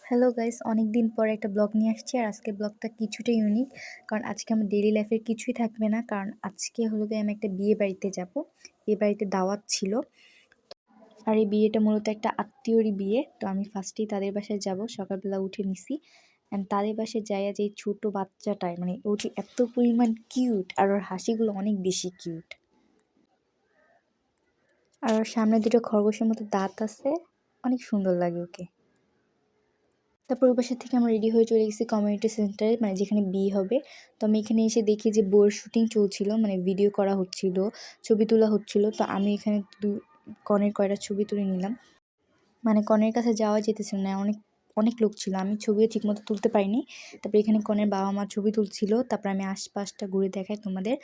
Hello guys, অনেক দিন পর একটা ব্লগ নিয়ে আসছি। আর আজকের ব্লগটা কিছুটা ইউনিক, কারণ আজকে আমার ডেইলি লাইফের কিছুই থাকবে না। কারণ আজকে হলো গিয়ে আমি একটা বিয়ে বাড়িতে যাব। বিয়ে বাড়িতে দাওয়াত ছিল, আর এই বিয়েটা মূলত একটা আত্মীয়রই বিয়ে। তো আমি ফার্স্টেই তাদের বাসায় যাব, সকালবেলা উঠে নিছি। অ্যান্ড তাদের বাসায় যাইয়া যে ছোট বাচ্চাটায় মানে ওটি এত পরিমাণ কিউট, আর ওর হাসিগুলো অনেক বেশি কিউট। আর ওর সামনে দুটো খরগোশের মতো দাঁত আছে, অনেক সুন্দর লাগে ওকে। তারপর ওই বাসা থেকে আমরা রেডি হয়ে চলে গেছি কমিউনিটি সেন্টারে, মানে যেখানে বিয়ে হবে। তো আমি এখানে এসে দেখি যে বউয়ের শুটিং চলছিল, মানে ভিডিও করা হচ্ছিল, ছবি তোলা হচ্ছিল। তো আমি এখানে কনের কয়টা ছবি তুলে নিলাম। মানে কনের কাছে যাওয়া যেতেছিল না, অনেক অনেক লোক ছিল, আমি ছবিও ঠিকমতো তুলতে পারিনি। তারপরে এখানে কনের বাবা মা ছবি তুলছিল। তারপর আমি আশপাশটা ঘুরে দেখাই তোমাদের।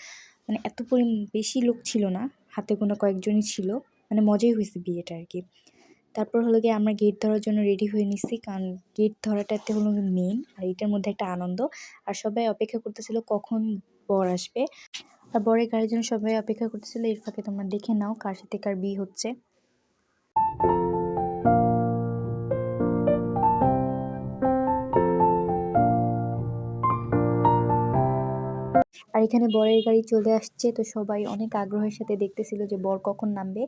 মানে এত বেশি লোক ছিল না, হাতে গোনা কয়েকজনই ছিল। মানে মজাই হয়েছে বিয়েটা আর কি। তারপর হলো গিয়ে আমরা গেট ধরার জন্য রেডি হয়ে নিচ্ছি, কারণ গেট ধরাটাতে হলো মেন, আর এটার মধ্যে একটা আনন্দ। আর সবাই অপেক্ষা করতেছিল কখন বর আসবে, আর বরের গাড়ির জন্য সবাই অপেক্ষা করতেছিল। এর ফাঁকে তোমরা দেখে নাও কার সাথে কার বিয়ে হচ্ছে। আর এখানে বরের গাড়ি চলে আসছে, তো সবাই অনেক আগ্রহের সাথে দেখতেছিল যে বর কখন নামবে।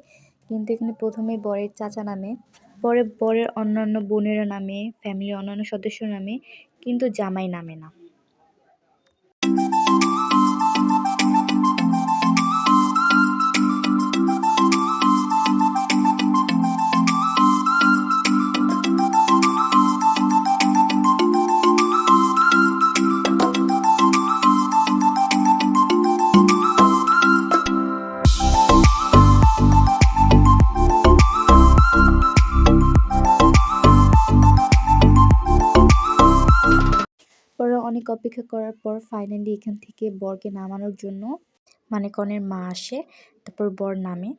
কিন্তু এখানে প্রথমে বরের চাচা নামে, পরে বরের অন্যান্য বোনেরা নামে, ফ্যামিলির অন্যান্য সদস্য নামে, কিন্তু জামাই নামে না। পরে অনেক অপেক্ষা করার পর ফাইনালি এখান থেকে বরকে নামানোর জন্য মানে কনের মা আসে, তারপর বর নামে।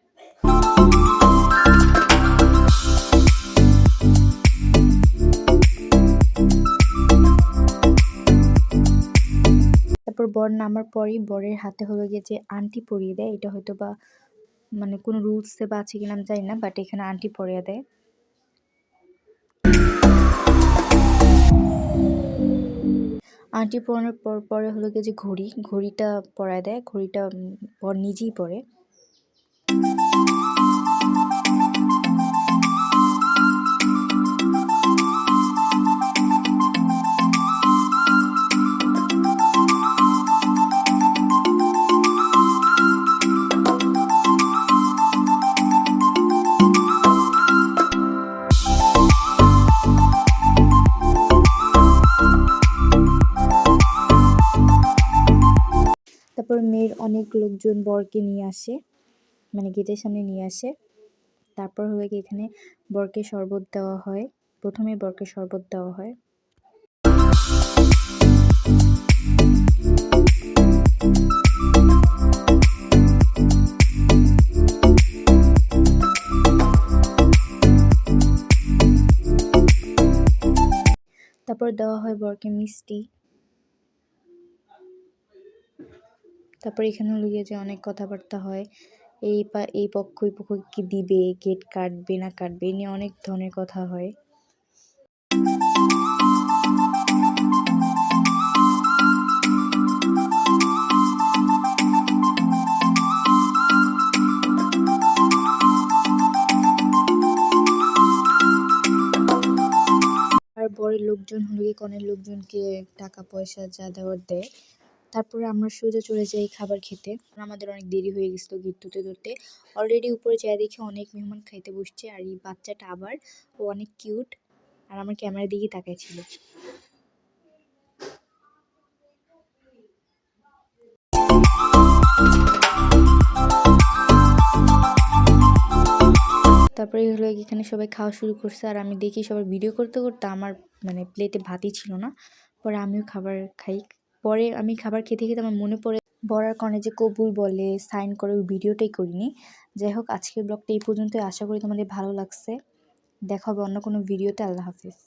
তারপর বর নামার পরই বরের হাতে হলো গিয়ে যে আংটি পরিয়ে দেয়, এটা হয়তো বা মানে কোনো রুলসে বা আছে কিনা আমি জানি না, বাট এখানে আংটি পরিয়ে দেয়। আংটি পরানোর পর পরে হলো গিয়ে যে ঘড়িটা পরায় দেয়, ঘড়িটা বর নিজেই পরে। তারপর মেয়ের অনেক লোকজন বরকে নিয়ে আসে, মানে গেটের সামনে নিয়ে আসে। তারপর হলো কি এখানে বরকে শরবত দেওয়া হয়, প্রথমে বরকে শরবত দেওয়া হয়। তারপর দেওয়া হয় বরকে মিষ্টি। তারপর এখানে হলো গিয়ে যে অনেক কথাবার্তা হয়, এই পক্ষ ওই পক্ষ কি দিবে, গেট কাটবে না কাটবে, এই নিয়ে অনেক ধরনের কথা হয়। আর বরের লোকজন হলো গিয়ে কনের লোকজনকে টাকা পয়সা যা দেওয়ার দেয়। তারপরে আমরা সোজা চলে যাই খাবার খেতে। আমাদের অনেক দেরি হয়ে গেছিল গেট ধরতে ধরতে। অলরেডি উপরে যেয়ে দেখি অনেক মেহমান খাইতে বসছে, আর এই বাচ্চাটা আবার ও অনেক কিউট, আর আমার ক্যামেরার দিকেই তাকাই ছিল। তারপরে হলো এখানে সবাই খাওয়া শুরু করছে, আর আমি দেখি সবাই ভিডিও করতে করতে আমার মানে প্লেটে ভাতই ছিল না। পরে আমিও খাবার খাই। পরে আমি খাবার খেতে খেতে আমার মনে পড়ে বর আর কনে যে কবুল বলে সাইন করে, ওই ভিডিওটাই করিনি। যাই হোক, আজকের ব্লগটা এই পর্যন্তই। আশা করি তোমাদের ভালো লাগছে। দেখা হবে অন্য কোনো ভিডিওতে। আল্লাহ হাফিজ।